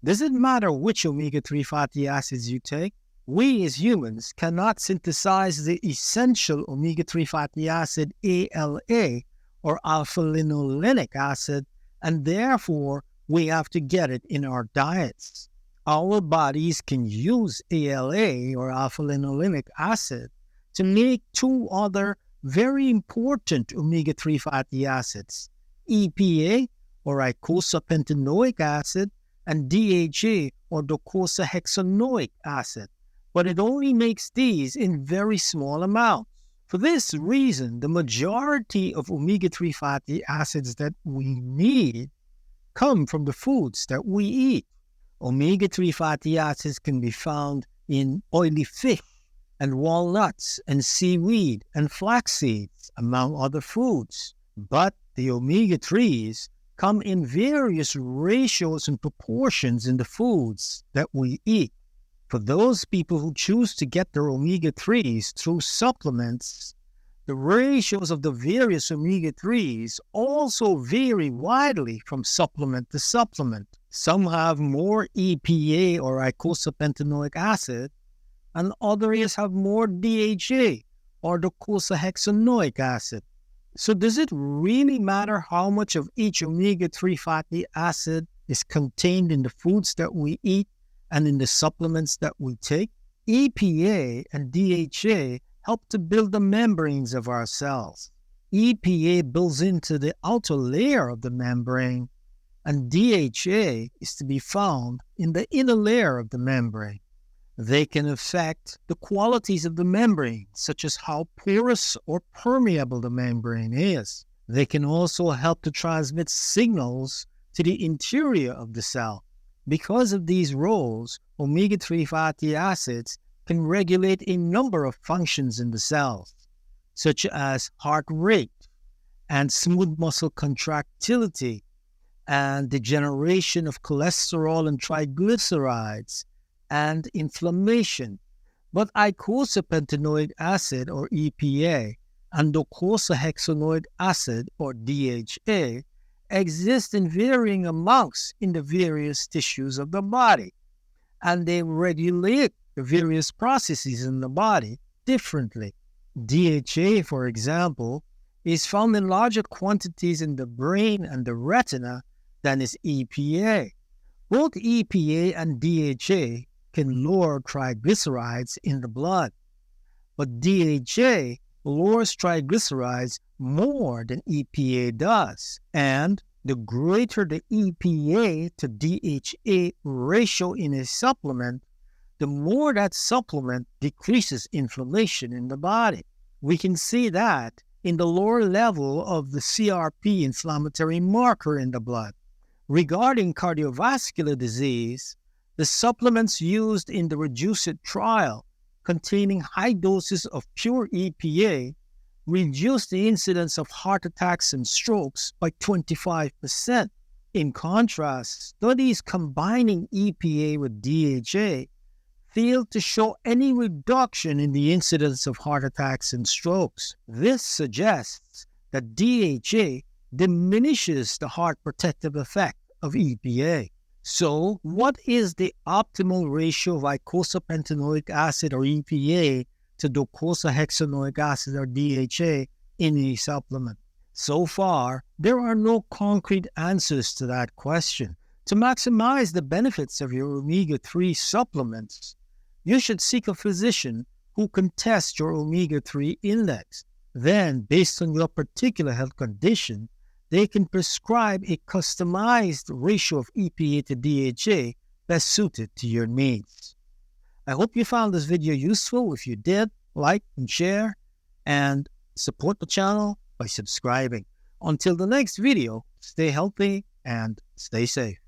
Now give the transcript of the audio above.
Does it matter which omega-3 fatty acids you take? We as humans cannot synthesize the essential omega-3 fatty acid ALA or alpha-linolenic acid, and therefore we have to get it in our diets. Our bodies can use ALA or alpha-linolenic acid to make two other very important omega-3 fatty acids, EPA or eicosapentaenoic acid and DHA or docosahexaenoic acid, but it only makes these in very small amounts. For this reason, the majority of omega-3 fatty acids that we need come from the foods that we eat. Omega-3 fatty acids can be found in oily fish and walnuts and seaweed and flax seeds, among other foods. But the omega-3s come in various ratios and proportions in the foods that we eat. For those people who choose to get their omega-3s through supplements, the ratios of the various omega-3s also vary widely from supplement to supplement. Some have more EPA or eicosapentaenoic acid, and others have more DHA or docosahexaenoic acid. So does it really matter how much of each omega-3 fatty acid is contained in the foods that we eat and in the supplements that we take? EPA and DHA help to build the membranes of our cells. EPA builds into the outer layer of the membrane, and DHA is to be found in the inner layer of the membrane. They can affect the qualities of the membrane, such as how porous or permeable the membrane is. They can also help to transmit signals to the interior of the cell. Because of these roles, omega-3 fatty acids can regulate a number of functions in the cells, such as heart rate and smooth muscle contractility and the generation of cholesterol and triglycerides and inflammation. But eicosapentaenoic acid or EPA and docosahexaenoic acid or DHA exist in varying amounts in the various tissues of the body, and they regulate the various processes in the body differently. DHA, for example, is found in larger quantities in the brain and the retina than is EPA. Both EPA and DHA can lower triglycerides in the blood, but DHA lowers triglycerides more than EPA does, and the greater the EPA to DHA ratio in a supplement, the more that supplement decreases inflammation in the body. We can see that in the lower level of the CRP inflammatory marker in the blood. Regarding cardiovascular disease, the supplements used in the REDUCE-IT trial containing high doses of pure EPA reduced the incidence of heart attacks and strokes by 25%. In contrast, studies combining EPA with DHA failed to show any reduction in the incidence of heart attacks and strokes. This suggests that DHA diminishes the heart protective effect of EPA. So, what is the optimal ratio of eicosapentaenoic acid or EPA to docosahexaenoic acid or DHA in a supplement? So far, there are no concrete answers to that question. To maximize the benefits of your omega-3 supplements, you should seek a physician who can test your omega-3 index. Then, based on your particular health condition, they can prescribe a customized ratio of EPA to DHA best suited to your needs. I hope you found this video useful. If you did, like and share, and support the channel by subscribing. Until the next video, stay healthy and stay safe.